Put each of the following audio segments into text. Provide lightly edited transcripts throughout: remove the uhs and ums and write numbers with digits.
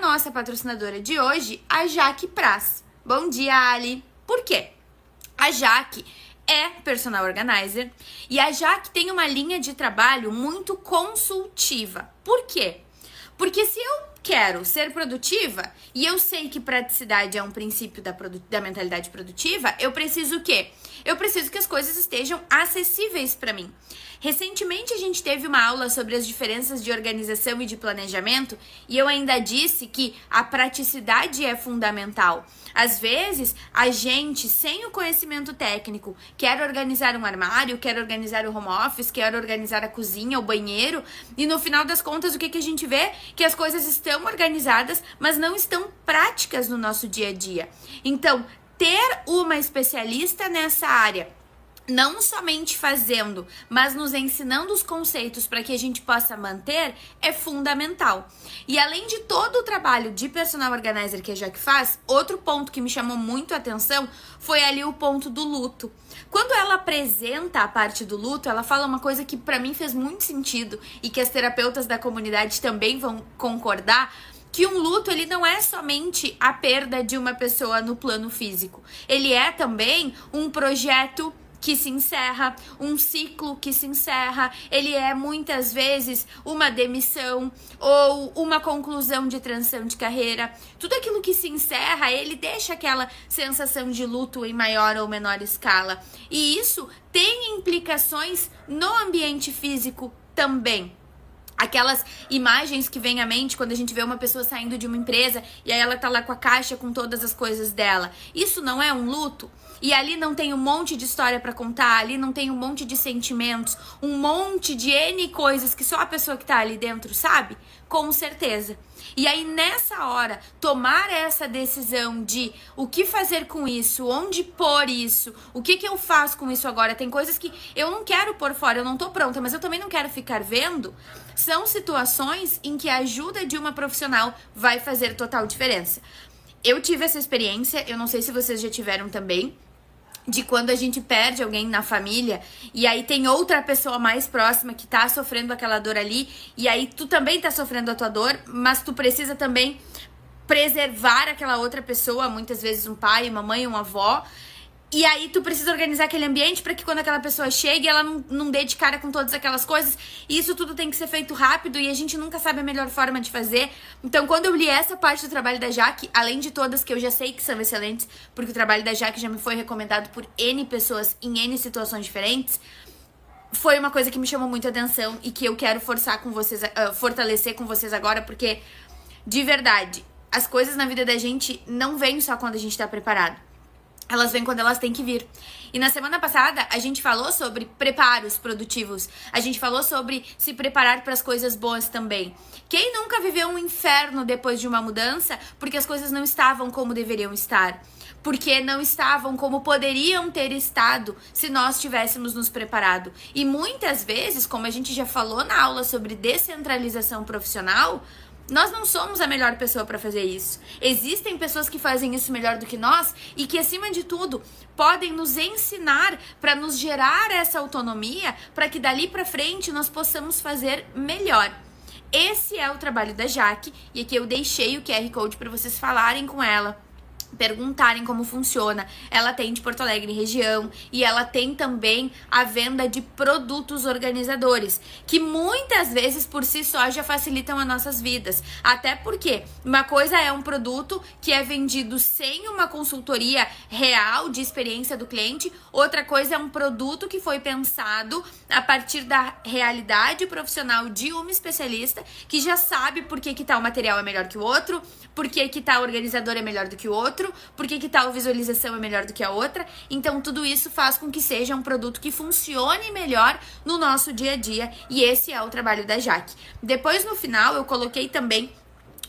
nossa patrocinadora de hoje, a Jaque Praz. Bom dia, Ali. Por quê? A Jaque é personal organizer e a Jaque tem uma linha de trabalho muito consultiva. Por quê? Porque se eu quero ser produtiva e eu sei que praticidade é um princípio da mentalidade produtiva, eu preciso o quê? Eu preciso que as coisas estejam acessíveis para mim. Recentemente a gente teve uma aula sobre as diferenças de organização e de planejamento e eu ainda disse que a praticidade é fundamental. Às vezes, a gente, sem o conhecimento técnico, quer organizar um armário, quer organizar o home office, quer organizar a cozinha, o banheiro, e no final das contas, o que a gente vê? Que as coisas estão organizadas, mas não estão práticas no nosso dia a dia. Então, ter uma especialista nessa área, não somente fazendo, mas nos ensinando os conceitos para que a gente possa manter, é fundamental. E além de todo o trabalho de personal organizer que a Jaque faz, outro ponto que me chamou muito a atenção foi ali o ponto do luto. Quando ela apresenta a parte do luto, ela fala uma coisa que para mim fez muito sentido e que as terapeutas da comunidade também vão concordar, que um luto, ele não é somente a perda de uma pessoa no plano físico. Ele é também um projeto que se encerra, um ciclo que se encerra, ele é muitas vezes uma demissão ou uma conclusão de transição de carreira. Tudo aquilo que se encerra, ele deixa aquela sensação de luto em maior ou menor escala. E isso tem implicações no ambiente físico também. Aquelas imagens que vêm à mente quando a gente vê uma pessoa saindo de uma empresa e aí ela tá lá com a caixa com todas as coisas dela. Isso não é um luto? E ali não tem um monte de história pra contar, ali não tem um monte de sentimentos, um monte de N coisas que só a pessoa que tá ali dentro sabe? Com certeza. E aí nessa hora, tomar essa decisão de o que fazer com isso, onde pôr isso, o que eu faço com isso agora, tem coisas que eu não quero pôr fora, eu não tô pronta, mas eu também não quero ficar vendo, são situações em que a ajuda de uma profissional vai fazer total diferença. Eu tive essa experiência, eu não sei se vocês já tiveram também, de quando a gente perde alguém na família e aí tem outra pessoa mais próxima que tá sofrendo aquela dor ali e aí tu também tá sofrendo a tua dor, mas tu precisa também preservar aquela outra pessoa, muitas vezes um pai, uma mãe, uma avó. E aí tu precisa organizar aquele ambiente para que quando aquela pessoa chegue, ela não dê de cara com todas aquelas coisas. E isso tudo tem que ser feito rápido e a gente nunca sabe a melhor forma de fazer. Então, quando eu li essa parte do trabalho da Jaque, além de todas que eu já sei que são excelentes, porque o trabalho da Jaque já me foi recomendado por N pessoas em N situações diferentes, foi uma coisa que me chamou muito a atenção e que eu quero fortalecer com vocês agora, porque, de verdade, as coisas na vida da gente não vêm só quando a gente tá preparado. Elas vêm quando elas têm que vir. E na semana passada, a gente falou sobre preparos produtivos. A gente falou sobre se preparar para as coisas boas também. Quem nunca viveu um inferno depois de uma mudança porque as coisas não estavam como deveriam estar? Porque não estavam como poderiam ter estado se nós tivéssemos nos preparado. E muitas vezes, como a gente já falou na aula sobre descentralização profissional, nós não somos a melhor pessoa para fazer isso. Existem pessoas que fazem isso melhor do que nós e que, acima de tudo, podem nos ensinar para nos gerar essa autonomia para que dali para frente nós possamos fazer melhor. Esse é o trabalho da Jaque e aqui eu deixei o QR Code para vocês falarem com ela, perguntarem como funciona. Ela tem de Porto Alegre região e ela tem também a venda de produtos organizadores, que muitas vezes por si só já facilitam as nossas vidas. Até porque uma coisa é um produto que é vendido sem uma consultoria real de experiência do cliente, outra coisa é um produto que foi pensado a partir da realidade profissional de uma especialista que já sabe por que tal material é melhor que o outro, por que tal organizador é melhor do que o outro, por que tal visualização é melhor do que a outra. Então tudo isso faz com que seja um produto que funcione melhor no nosso dia a dia e esse é o trabalho da Jaque. Depois no final eu coloquei também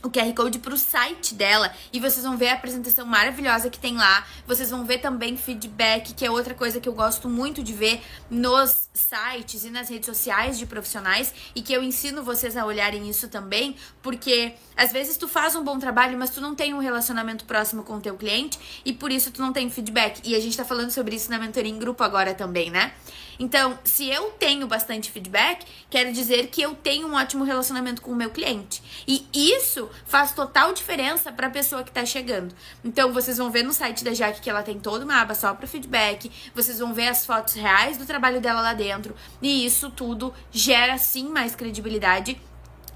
o QR Code para o site dela e vocês vão ver a apresentação maravilhosa que tem lá. Vocês vão ver também feedback, que é outra coisa que eu gosto muito de ver nos sites e nas redes sociais de profissionais e que eu ensino vocês a olharem isso também, porque às vezes tu faz um bom trabalho, mas tu não tem um relacionamento próximo com o teu cliente e por isso tu não tem feedback. E a gente tá falando sobre isso na mentoria em grupo agora também, né? Então, se eu tenho bastante feedback, quer dizer que eu tenho um ótimo relacionamento com o meu cliente. E isso faz total diferença para a pessoa que tá chegando. Então, vocês vão ver no site da Jaque que ela tem toda uma aba só para feedback, vocês vão ver as fotos reais do trabalho dela lá dentro, e isso tudo gera sim mais credibilidade.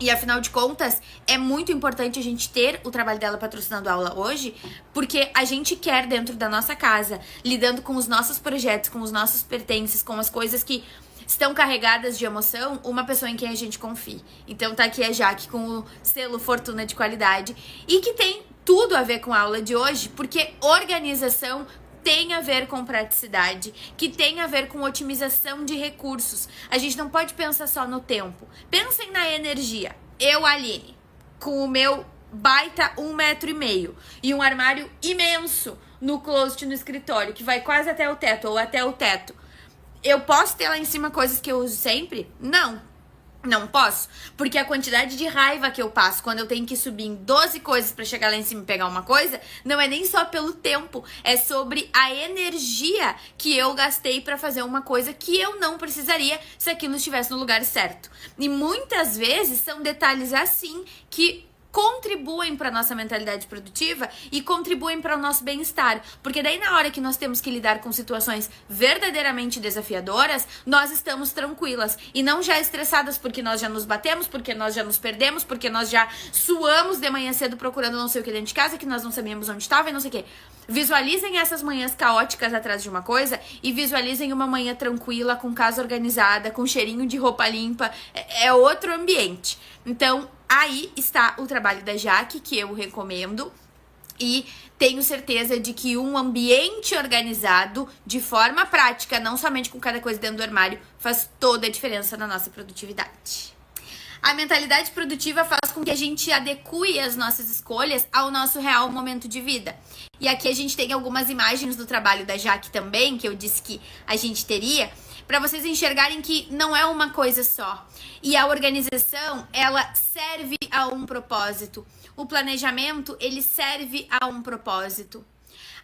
E afinal de contas, é muito importante a gente ter o trabalho dela patrocinando a aula hoje, porque a gente quer dentro da nossa casa, lidando com os nossos projetos, com os nossos pertences, com as coisas que estão carregadas de emoção, uma pessoa em quem a gente confie. Então tá aqui a Jaque com o selo Fortuna de Qualidade e que tem tudo a ver com a aula de hoje, porque organização tem a ver com praticidade, que tem a ver com otimização de recursos. A gente não pode pensar só no tempo. Pensem na energia. Eu, Aline, com o meu baita 1,5 m e um armário imenso no closet no escritório, que vai quase até o teto ou até o teto. Eu posso ter lá em cima coisas que eu uso sempre? Não posso, porque a quantidade de raiva que eu passo quando eu tenho que subir em 12 coisas pra chegar lá em cima e pegar uma coisa, não é nem só pelo tempo, é sobre a energia que eu gastei pra fazer uma coisa que eu não precisaria se aquilo estivesse no lugar certo. E muitas vezes são detalhes assim que contribuem para nossa mentalidade produtiva e contribuem para o nosso bem-estar, porque daí na hora que nós temos que lidar com situações verdadeiramente desafiadoras, nós estamos tranquilas e não já estressadas porque nós já nos batemos, porque nós já nos perdemos, porque nós já suamos de manhã cedo procurando não sei o que dentro de casa, que nós não sabíamos onde estava e não sei o que. Visualizem essas manhãs caóticas atrás de uma coisa e visualizem uma manhã tranquila, com casa organizada, com cheirinho de roupa limpa, é outro ambiente. Então, aí está o trabalho da Jaque, que eu recomendo, e tenho certeza de que um ambiente organizado, de forma prática, não somente com cada coisa dentro do armário, faz toda a diferença na nossa produtividade. A mentalidade produtiva faz com que a gente adeque as nossas escolhas ao nosso real momento de vida. E aqui a gente tem algumas imagens do trabalho da Jaque também, que eu disse que a gente teria, para vocês enxergarem que não é uma coisa só. E a organização, ela serve a um propósito. O planejamento, ele serve a um propósito.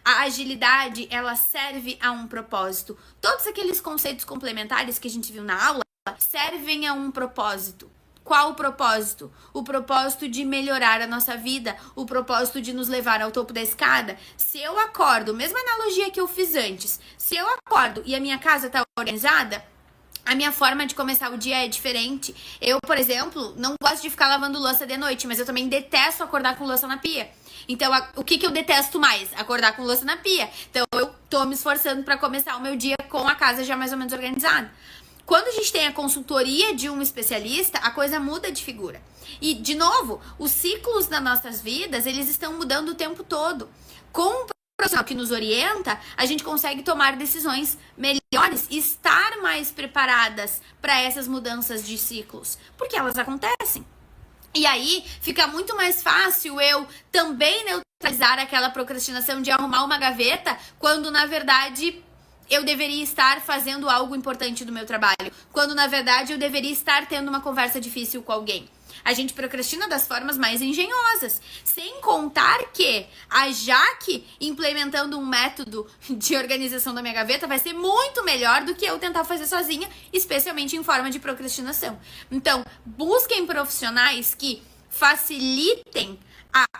A agilidade, ela serve a um propósito. Todos aqueles conceitos complementares que a gente viu na aula servem a um propósito. Qual o propósito? O propósito de melhorar a nossa vida, o propósito de nos levar ao topo da escada. Se eu acordo, mesma analogia que eu fiz antes, se eu acordo e a minha casa está organizada, a minha forma de começar o dia é diferente. Eu, por exemplo, não gosto de ficar lavando louça de noite, mas eu também detesto acordar com louça na pia. Então, o que eu detesto mais? Acordar com louça na pia. Então, eu tô me esforçando para começar o meu dia com a casa já mais ou menos organizada. Quando a gente tem a consultoria de um especialista, a coisa muda de figura. E, de novo, os ciclos das nossas vidas, eles estão mudando o tempo todo. Com um profissional que nos orienta, a gente consegue tomar decisões melhores e estar mais preparadas para essas mudanças de ciclos, porque elas acontecem. E aí, fica muito mais fácil eu também neutralizar aquela procrastinação de arrumar uma gaveta, quando, na verdade, eu deveria estar fazendo algo importante do meu trabalho, quando na verdade eu deveria estar tendo uma conversa difícil com alguém. A gente procrastina das formas mais engenhosas, sem contar que a Jaque implementando um método de organização da minha gaveta vai ser muito melhor do que eu tentar fazer sozinha, especialmente em forma de procrastinação. Então, busquem profissionais que facilitem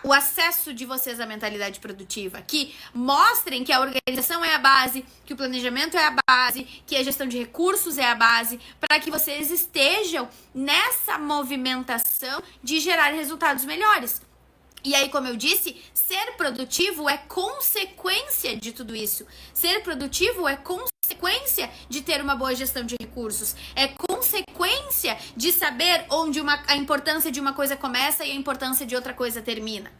o acesso de vocês à mentalidade produtiva, que mostrem que a organização é a base, que o planejamento é a base, que a gestão de recursos é a base, para que vocês estejam nessa movimentação de gerar resultados melhores. E aí, como eu disse, ser produtivo é consequência de tudo isso. Ser produtivo é consequência de ter uma boa gestão de recursos. É consequência de saber onde a importância de uma coisa começa e a importância de outra coisa termina.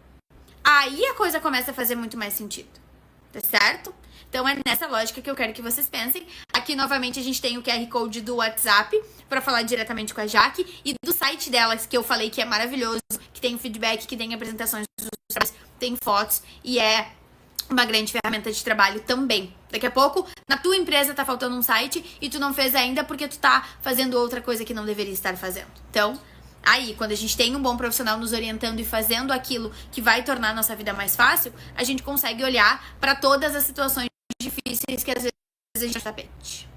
Aí a coisa começa a fazer muito mais sentido. Tá certo? Então é nessa lógica que eu quero que vocês pensem. Aqui novamente a gente tem o QR Code do WhatsApp para falar diretamente com a Jaque e do site delas, que eu falei que é maravilhoso, que tem feedback, que tem apresentações dos trabalhos, tem fotos e é uma grande ferramenta de trabalho também. Daqui a pouco, na tua empresa tá faltando um site e tu não fez ainda porque tu tá fazendo outra coisa que não deveria estar fazendo. Então, aí, quando a gente tem um bom profissional nos orientando e fazendo aquilo que vai tornar a nossa vida mais fácil, a gente consegue olhar para todas as situações difíceis que às vezes a gente tá tapete.